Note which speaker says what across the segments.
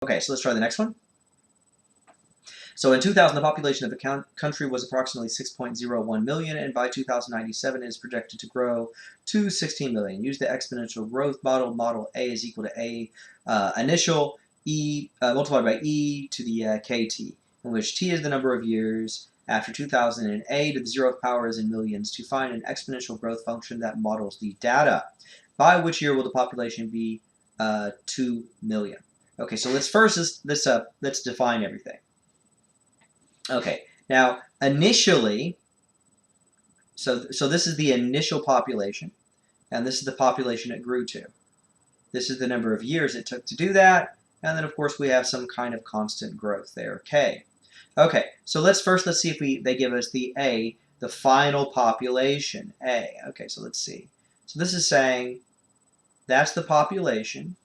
Speaker 1: Okay, so let's try the next one. So in 2000, the population of the country was approximately 6.01 million, and by 2097 it is projected to grow to 16 million. Use the exponential growth model. Model A is equal to A initial E multiplied by E to the KT, in which T is the number of years after 2000 and A to the 0th power is in millions, to find an exponential growth function that models the data. By which year will the population be 2 million? Okay, so let's define everything. Okay, now initially, so this is the initial population, and this is the population it grew to. This is the number of years it took to do that, and then of course we have some kind of constant growth there, K. Okay, so let's see if they give us the A, the final population, A. Okay, so let's see. So this is saying that's the population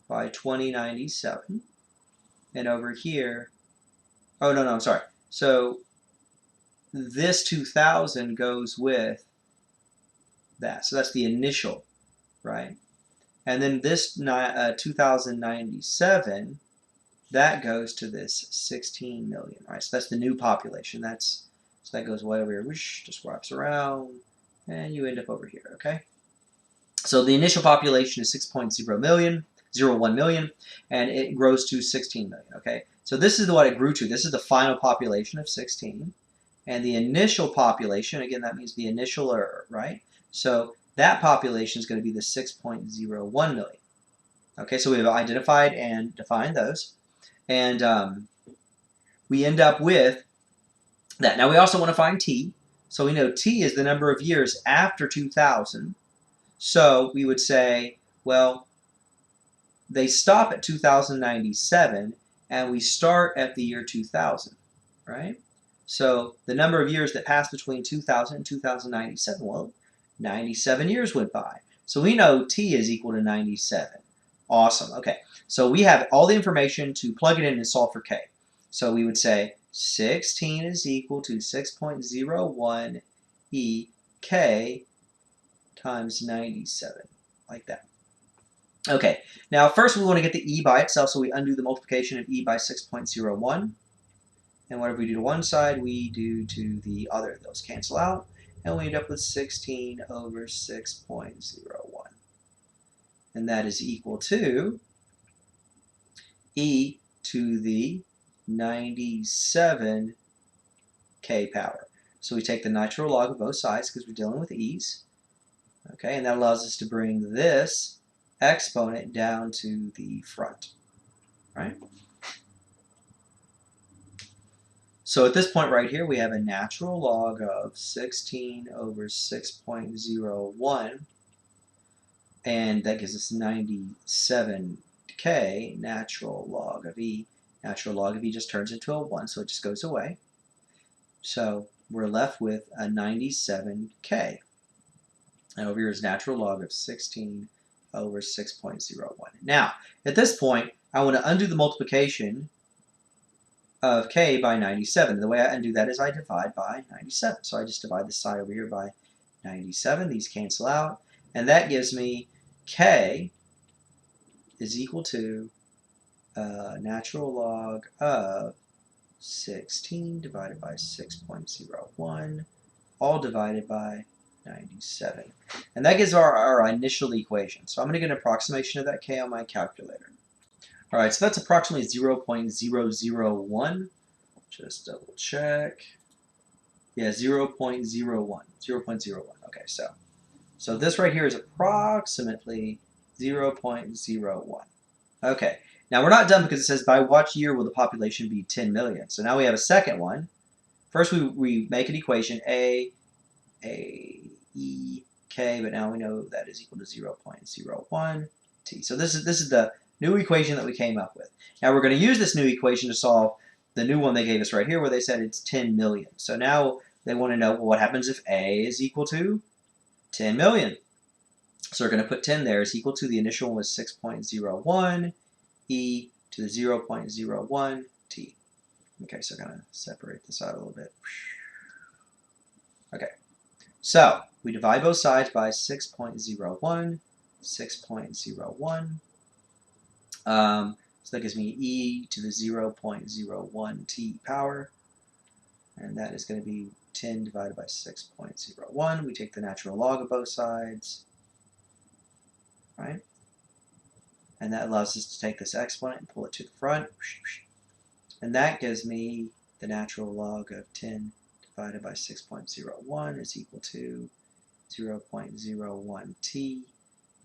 Speaker 1: by 2097, and over here, oh no, I'm sorry. So this 2000 goes with that. So that's the initial, right? And then this 2097, that goes to this 16 million, right? So that's the new population. So that goes way over here, whoosh, just wraps around, and you end up over here, okay? So the initial population is 6.0 million, 0.1 million, and it grows to 16 million, okay? So this is what it grew to. This is the final population of 16. And the initial population, again, that means the initial error, right? So that population is going to be the 6.01 million. Okay, so we've identified and defined those. And we end up with that. Now we also want to find T. So we know T is the number of years after 2000. So we would say, well, they stop at 2097, and we start at the year 2000, right? So the number of years that passed between 2000 and 2097, well, 97 years went by. So we know T is equal to 97. Awesome. Okay, so we have all the information to plug it in and solve for K. So we would say 16 is equal to 6.01 EK times 97, like that. Okay, now first we want to get the E by itself, so we undo the multiplication of E by 6.01. And whatever we do to one side, we do to the other. Those cancel out, and we end up with 16 over 6.01. And that is equal to E to the 97 K power. So we take the natural log of both sides because we're dealing with E's. Okay, and that allows us to bring this exponent down to the front, right? So at this point right here, we have a natural log of 16 over 6.01, and that gives us 97k natural log of E. Natural log of E just turns into a 1, so it just goes away. So we're left with a 97k. And over here is natural log of 16 over 6.01. Now, at this point, I want to undo the multiplication of k by 97. The way I undo that is I divide by 97. So I just divide this side over here by 97. These cancel out. And that gives me k is equal to natural log of 16 divided by 6.01, all divided by 97. And that gives our initial equation. So I'm going to get an approximation of that k on my calculator. All right, so that's approximately 0.001. Just double check. Yeah, 0.01. 0.01. Okay, so this right here is approximately 0.01. Okay, now we're not done because it says by what year will the population be 10 million? So now we have a second one. First we make an equation, A, E, K, but now we know that is equal to 0.01 T. So this is the new equation that we came up with. Now we're going to use this new equation to solve the new one they gave us right here where they said it's 10 million. So now they want to know, well, what happens if A is equal to 10 million? So we're going to put 10 there is equal to the initial one was 6.01 E to the 0.01 T. Okay, so I'm going to separate this out a little bit. Okay, so we divide both sides by 6.01, 6.01. So that gives me e to the 0.01 t power, and that is going to be 10 divided by 6.01. We take the natural log of both sides, right? And that allows us to take this exponent and pull it to the front. And that gives me the natural log of 10 divided by 6.01 is equal to 0.01 t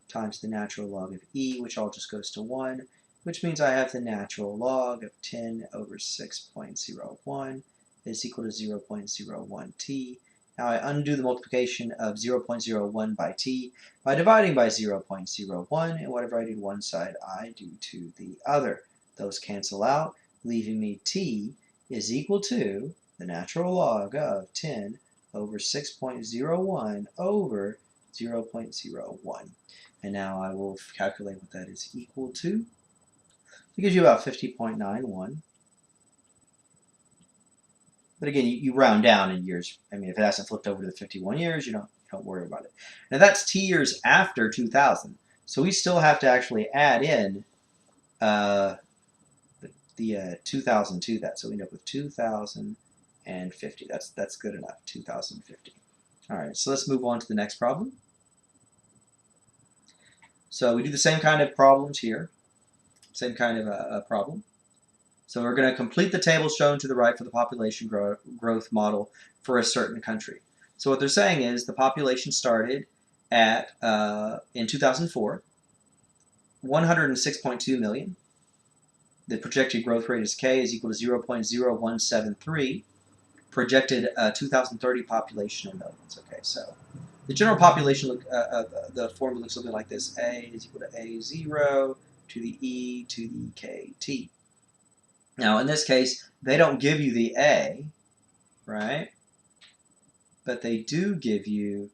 Speaker 1: times the natural log of e, which all just goes to 1, which means I have the natural log of 10 over 6.01 is equal to 0.01 t. Now I undo the multiplication of 0.01 by t by dividing by 0.01, and whatever I do to one side, I do to the other. Those cancel out, leaving me t is equal to the natural log of 10 over 6.01 over 0.01. And now I will calculate what that is equal to. It gives you about 50.91. But again, you round down in years. I mean, if it hasn't flipped over to the 51 years, you don't worry about it. Now that's t years after 2000. So we still have to actually add in the 2000 to that. So we end up with 2050. That's good enough, 2050. All right, so let's move on to the next problem. So we do the same kind of problems here. Same kind of a problem. So we're going to complete the table shown to the right for the population growth model for a certain country. So what they're saying is the population started at, in 2004, 106.2 million. The projected growth rate is K is equal to 0.0173. Projected 2030 population in millions. Okay, so the general population, the formula looks something like this. A is equal to A0 to the E to the KT. Now, in this case, they don't give you the A, right? But they do give you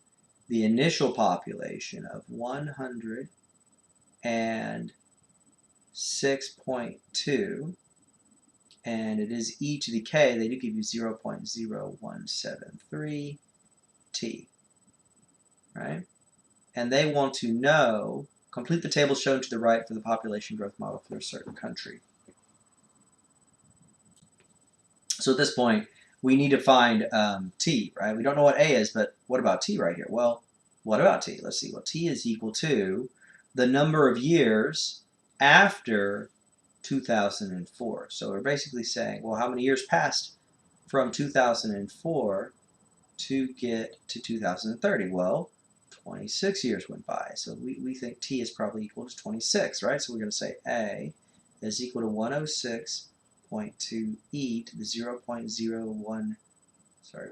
Speaker 1: the initial population of 106.2, and it is e to the k. They do give you 0.0173 t, right? And they want to know, complete the table shown to the right for the population growth model for a certain country. So at this point, we need to find t, right? We don't know what a is, but what about t right here? Well, what about t? Let's see. Well, t is equal to the number of years after 2004. So we're basically saying, well, how many years passed from 2004 to get to 2030? Well, 26 years went by. So we think t is probably equal to 26, right? So we're going to say a is equal to 106.2 e to the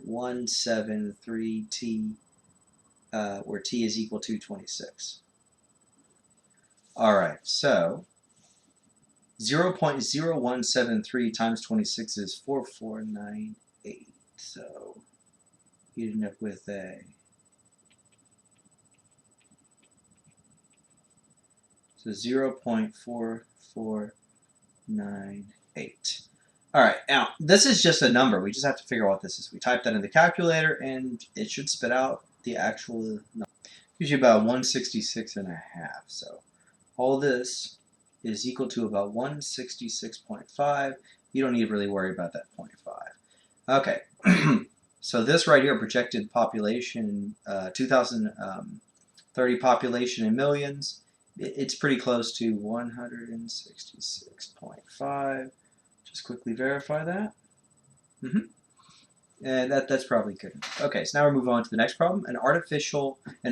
Speaker 1: 173 t, where t is equal to 26. All right, so 0.0173 times 26 is 4498. So you end up with a 0.4498. All right, now this is just a number. We just have to figure out what this is. We type that in the calculator, and it should spit out the actual number. Gives you about 166.5. So all this is equal to about 166.5. You don't need to really worry about that 0.5. Okay, so this right here, projected population, 2030 population in millions, it's pretty close to 166.5. Just quickly verify that. And that's probably good enough. Okay, so now we're moving on to the next problem. An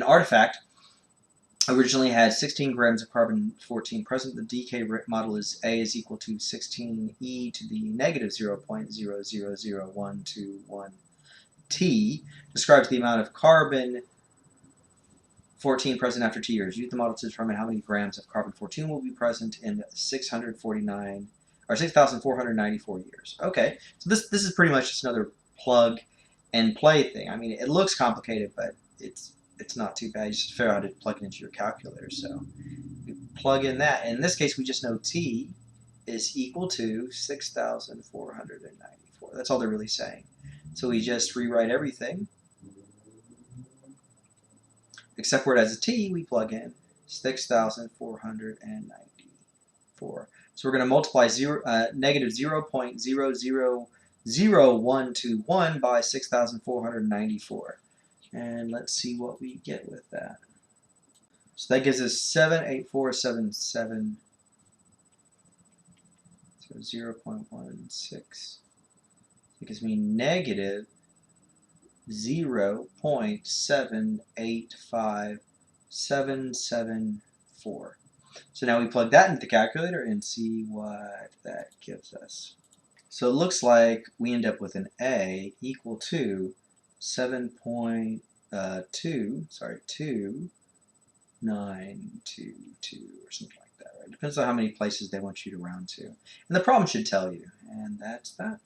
Speaker 1: artifact originally had 16 grams of carbon-14 present. The decay model is A is equal to 16e to the negative 0.0000121 t. Describes the amount of carbon-14 present after 2 years. Use the model to determine how many grams of carbon-14 will be present in 6,494 years. Okay, so this is pretty much just another plug and play thing. I mean, it looks complicated, but it's not too bad. You just figure out how to plug it into your calculator. So you plug in that. And in this case, we just know t is equal to 6,494. That's all they're really saying. So we just rewrite everything. Except where it has a t, we plug in 6,494. So we're going to multiply negative 0.000121 by 6,494. And let's see what we get with that. So that gives us 78477. So 0.16. It gives me negative 0.785774. So now we plug that into the calculator and see what that gives us. So it looks like we end up with an A equal to 2.2922 or something like that, right? Depends on how many places they want you to round to. And the problem should tell you, and that's that.